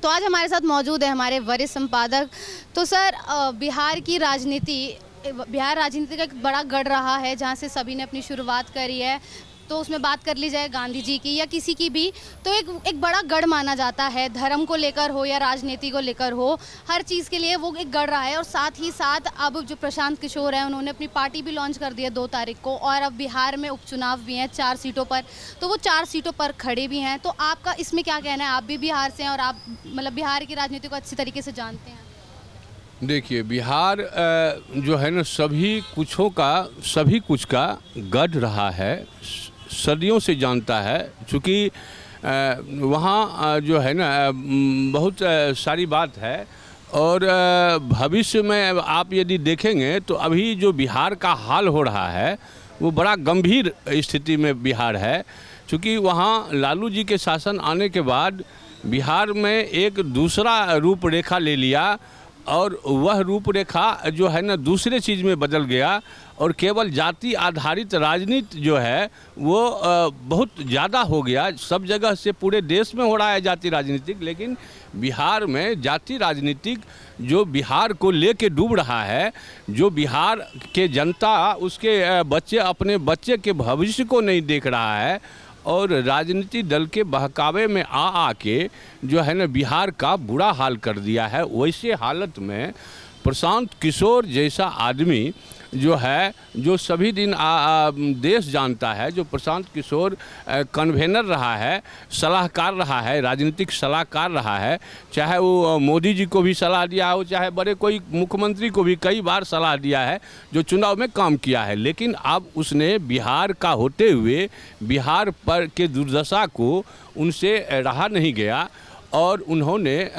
तो आज हमारे साथ मौजूद है हमारे वरिष्ठ संपादक। तो सर, बिहार राजनीति का एक बड़ा गढ़ रहा है जहाँ से सभी ने अपनी शुरुआत करी है। तो उसमें बात कर ली जाए गांधी जी की या किसी की भी, तो एक बड़ा गढ़ माना जाता है। धर्म को लेकर हो या राजनीति को लेकर हो, हर चीज़ के लिए वो एक गढ़ रहा है। और साथ ही साथ अब जो प्रशांत किशोर हैं, उन्होंने अपनी पार्टी भी लॉन्च कर दी है 2 तारीख को। और अब बिहार में उपचुनाव भी हैं 4 सीटों पर, तो वो 4 सीटों पर खड़े भी हैं। तो आपका इसमें क्या कहना है? आप भी बिहार से हैं और आप मतलब बिहार की राजनीति को अच्छी तरीके से जानते हैं। देखिए, बिहार जो है ना सभी कुछ का गढ़ रहा है, सदियों से जानता है। चूँकि वहाँ जो है ना बहुत सारी बात है। और भविष्य में आप यदि देखेंगे तो अभी जो बिहार का हाल हो रहा है वो बड़ा गंभीर स्थिति में बिहार है। चूँकि वहाँ लालू जी के शासन आने के बाद बिहार में एक दूसरा रूपरेखा ले लिया, और वह रूपरेखा जो है ना दूसरे चीज़ में बदल गया। और केवल जाति आधारित राजनीति जो है वो बहुत ज़्यादा हो गया। सब जगह से पूरे देश में हो रहा है जाति राजनीतिक, लेकिन बिहार में जाति राजनीतिक जो बिहार को लेके डूब रहा है, जो बिहार के जनता उसके बच्चे अपने बच्चे के भविष्य को नहीं देख रहा है, और राजनीति दल के बहकावे में आके जो है ना बिहार का बुरा हाल कर दिया है। वैसे हालत में प्रशांत किशोर जैसा आदमी जो है, जो सभी दिन देश जानता है, जो प्रशांत किशोर कन्वेनर रहा है, सलाहकार रहा है, राजनीतिक सलाहकार रहा है। चाहे वो मोदी जी को भी सलाह दिया हो, चाहे बड़े कोई मुख्यमंत्री को भी कई बार सलाह दिया है, जो चुनाव में काम किया है। लेकिन अब उसने बिहार का होते हुए बिहार पर के दुर्दशा को उनसे रहा नहीं गया। और उन्होंने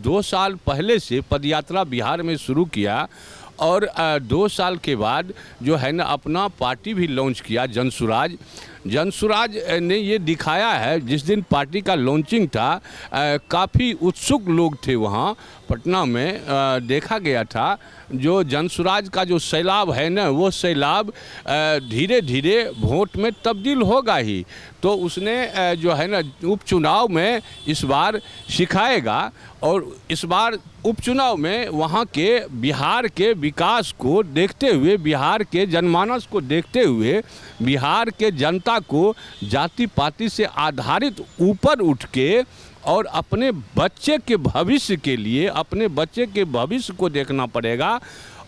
2 साल पहले से पदयात्रा बिहार में शुरू किया, और 2 साल के बाद जो है ना अपना पार्टी भी लॉन्च किया, जनसुराज ने ये दिखाया है। जिस दिन पार्टी का लॉन्चिंग था काफ़ी उत्सुक लोग थे वहाँ पटना में, देखा गया था। जो जनसुराज का जो सैलाब है ना, वो सैलाब धीरे धीरे वोट में तब्दील होगा ही। तो उसने जो है ना उपचुनाव में इस बार सिखाएगा, और इस बार उपचुनाव में वहाँ के बिहार के विकास को देखते हुए, बिहार के जनमानस को देखते हुए, बिहार के जनता को जाति पाति से आधारित ऊपर उठ के और अपने बच्चे के भविष्य के लिए, अपने बच्चे के भविष्य को देखना पड़ेगा।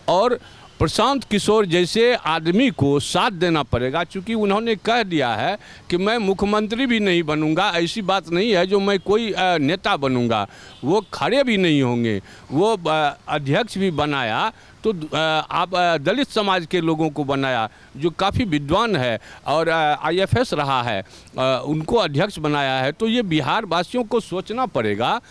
और प्रशांत किशोर जैसे आदमी को साथ देना पड़ेगा। चूँकि उन्होंने कह दिया है कि मैं मुख्यमंत्री भी नहीं बनूंगा, ऐसी बात नहीं है जो मैं कोई नेता बनूंगा। वो खड़े भी नहीं होंगे। वो अध्यक्ष भी बनाया तो आप दलित समाज के लोगों को बनाया, जो काफ़ी विद्वान है और IFS रहा है, उनको अध्यक्ष बनाया है। तो ये बिहार वासियों को सोचना पड़ेगा,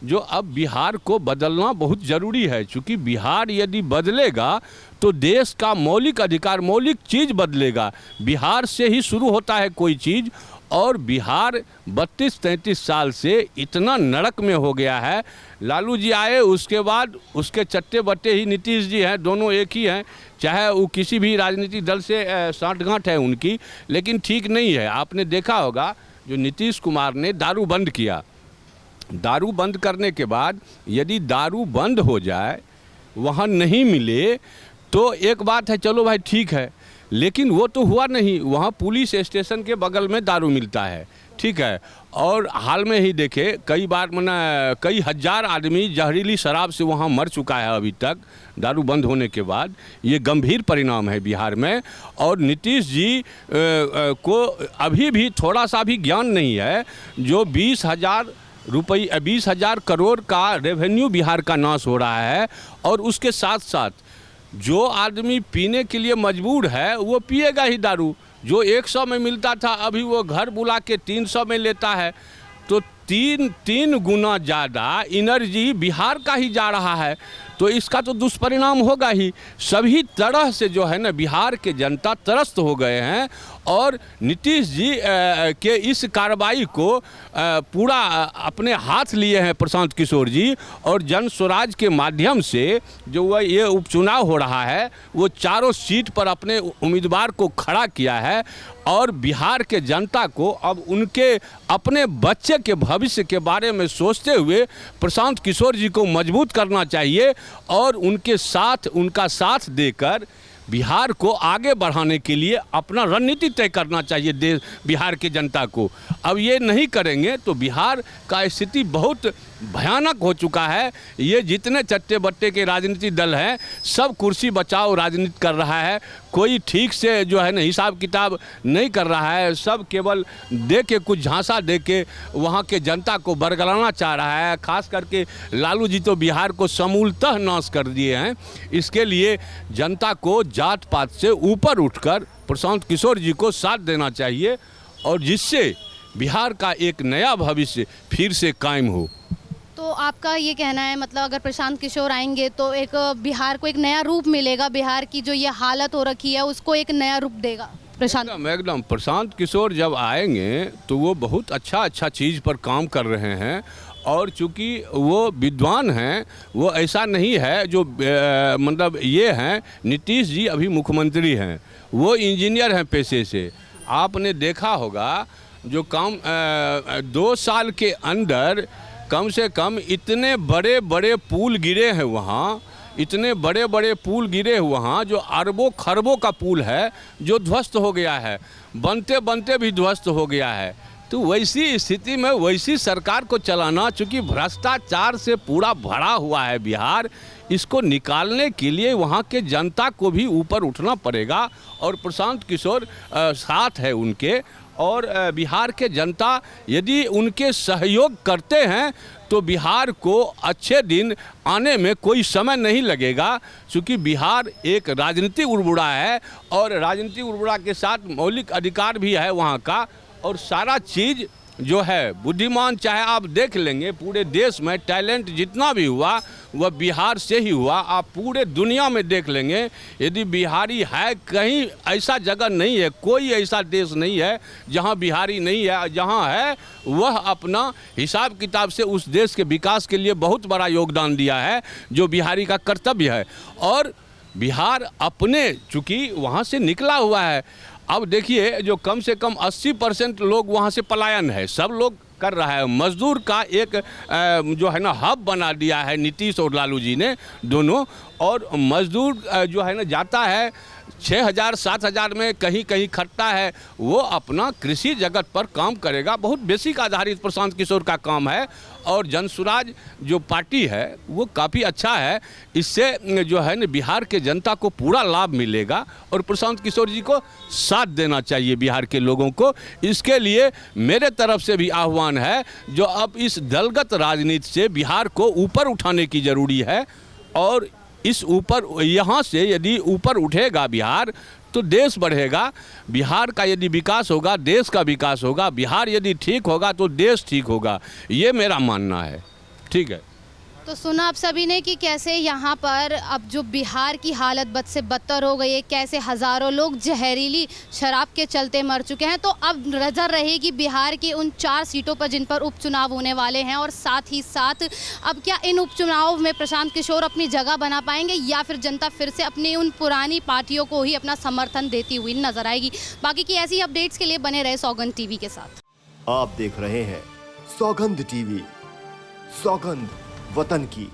जो अब बिहार को बदलना बहुत ज़रूरी है। चूँकि बिहार यदि बदलेगा तो देश का मौलिक अधिकार, मौलिक चीज़ बदलेगा। बिहार से ही शुरू होता है कोई चीज़, और बिहार 32-33 साल से इतना नरक में हो गया है। लालू जी आए, उसके बाद उसके चट्टे बट्टे ही नीतीश जी हैं, दोनों एक ही हैं। चाहे वो किसी भी राजनीतिक दल से साठगांठ है उनकी, लेकिन ठीक नहीं है। आपने देखा होगा जो नीतीश कुमार ने दारू बंद किया, दारू बंद करने के बाद यदि दारू बंद हो जाए, वहाँ नहीं मिले, तो एक बात है, चलो भाई ठीक है। लेकिन वो तो हुआ नहीं। वहाँ पुलिस स्टेशन के बगल में दारू मिलता है, ठीक है। और हाल में ही देखे कई बार कई हजार आदमी जहरीली शराब से वहाँ मर चुका है अभी तक, दारू बंद होने के बाद। ये गंभीर परिणाम है बिहार में। और नीतीश जी को अभी भी थोड़ा सा भी ज्ञान नहीं है। जो 20,000 करोड़ का रेवेन्यू बिहार का नाश हो रहा है, और उसके साथ साथ जो आदमी पीने के लिए मजबूर है वो पिएगा ही दारू। जो 100 में मिलता था अभी वो घर बुला के 300 में लेता है। तो तीन गुना ज़्यादा एनर्जी बिहार का ही जा रहा है। तो इसका तो दुष्परिणाम होगा ही। सभी तरह से जो है ना बिहार के जनता त्रस्त हो गए हैं। और नीतीश जी के इस कार्रवाई को पूरा अपने हाथ लिए हैं प्रशांत किशोर जी, और जन स्वराज के माध्यम से जो वह ये उपचुनाव हो रहा है वो चारों सीट पर अपने उम्मीदवार को खड़ा किया है। और बिहार के जनता को अब उनके अपने बच्चे के भविष्य के बारे में सोचते हुए प्रशांत किशोर जी को मजबूत करना चाहिए और उनका साथ देकर बिहार को आगे बढ़ाने के लिए अपना रणनीति तय करना चाहिए बिहार के जनता को। अब ये नहीं करेंगे तो बिहार का स्थिति बहुत भयानक हो चुका है। ये जितने चट्टे बट्टे के राजनीतिक दल हैं सब कुर्सी बचाओ राजनीति कर रहा है, कोई ठीक से जो है ना हिसाब किताब नहीं कर रहा है, सब केवल दे के कुछ झांसा दे के वहाँ के जनता को बरगलाना चाह रहा है। खास करके लालू जी तो बिहार को समूलतः नाश कर दिए हैं। इसके लिए जनता को जात पात से ऊपर उठकर प्रशांत किशोर जी को साथ देना चाहिए और जिससे बिहार का एक नया भविष्य फिर से कायम हो। तो आपका ये कहना है मतलब अगर प्रशांत किशोर आएंगे तो एक बिहार को एक नया रूप मिलेगा, बिहार की जो ये हालत हो रखी है उसको एक नया रूप देगा प्रशांत? एकदम प्रशांत किशोर जब आएंगे तो वो बहुत अच्छा चीज़ पर काम कर रहे हैं और चूँकि वो विद्वान हैं, वो ऐसा नहीं है जो मतलब ये हैं। नीतीश जी अभी मुख्यमंत्री हैं, वो इंजीनियर हैं पेशे से। आपने देखा होगा जो काम 2 साल के अंदर कम से कम इतने बड़े बड़े पुल गिरे हैं वहाँ, इतने बड़े बड़े पुल गिरे वहाँ जो अरबों खरबों का पुल है जो ध्वस्त हो गया है, बनते बनते भी ध्वस्त हो गया है। तो वैसी स्थिति में वैसी सरकार को चलाना, चूँकि भ्रष्टाचार से पूरा भरा हुआ है बिहार, इसको निकालने के लिए वहाँ के जनता को भी ऊपर उठना पड़ेगा और प्रशांत किशोर साथ है उनके। और बिहार के जनता यदि उनके सहयोग करते हैं तो बिहार को अच्छे दिन आने में कोई समय नहीं लगेगा, क्योंकि बिहार एक राजनीतिक उर्वरा है और राजनीतिक उर्वरा के साथ मौलिक अधिकार भी है वहाँ का। और सारा चीज़ जो है बुद्धिमान, चाहे आप देख लेंगे पूरे देश में टैलेंट जितना भी हुआ वह बिहार से ही हुआ। आप पूरे दुनिया में देख लेंगे, यदि बिहारी है कहीं ऐसा जगह नहीं है, कोई ऐसा देश नहीं है जहां बिहारी नहीं है। जहां है वह अपना हिसाब किताब से उस देश के विकास के लिए बहुत बड़ा योगदान दिया है, जो बिहारी का कर्तव्य है। और बिहार अपने चूँकि वहाँ से निकला हुआ है। अब देखिए जो कम से कम 80% लोग वहाँ से पलायन है, सब लोग कर रहा है। मजदूर का एक जो है ना हब बना दिया है नीतीश और लालू जी ने दोनों। और मजदूर जो है ना जाता है 6,000 7,000 में, कहीं कहीं खटता है, वो अपना कृषि जगत पर काम करेगा। बहुत बेसिक आधारित प्रशांत किशोर का काम है और जन स्वराज जो पार्टी है वो काफ़ी अच्छा है। इससे जो है ना बिहार के जनता को पूरा लाभ मिलेगा और प्रशांत किशोर जी को साथ देना चाहिए बिहार के लोगों को। इसके लिए मेरे तरफ से भी आह्वान है, जो अब इस दलगत राजनीति से बिहार को ऊपर उठाने की ज़रूरी है। और इस ऊपर यहाँ से यदि ऊपर उठेगा बिहार तो देश बढ़ेगा। बिहार का यदि विकास होगा देश का विकास होगा। बिहार यदि ठीक होगा तो देश ठीक होगा, ये मेरा मानना है। ठीक है, तो सुना आप सभी ने कि कैसे यहाँ पर अब जो बिहार की हालत बद से बदतर हो गई है, कैसे हज़ारों लोग जहरीली शराब के चलते मर चुके हैं। तो अब नज़र रहेगी बिहार की उन 4 सीटों पर जिन पर उपचुनाव होने वाले हैं और साथ ही साथ अब क्या इन उपचुनाव में प्रशांत किशोर अपनी जगह बना पाएंगे या फिर जनता फिर से अपनी उन पुरानी पार्टियों को ही अपना समर्थन देती हुई नजर आएगी। बाकी की ऐसी अपडेट्स के लिए बने रहे सौगंध टीवी के साथ। आप देख रहे हैं सौगंध टीवी, सौगंध वतन की।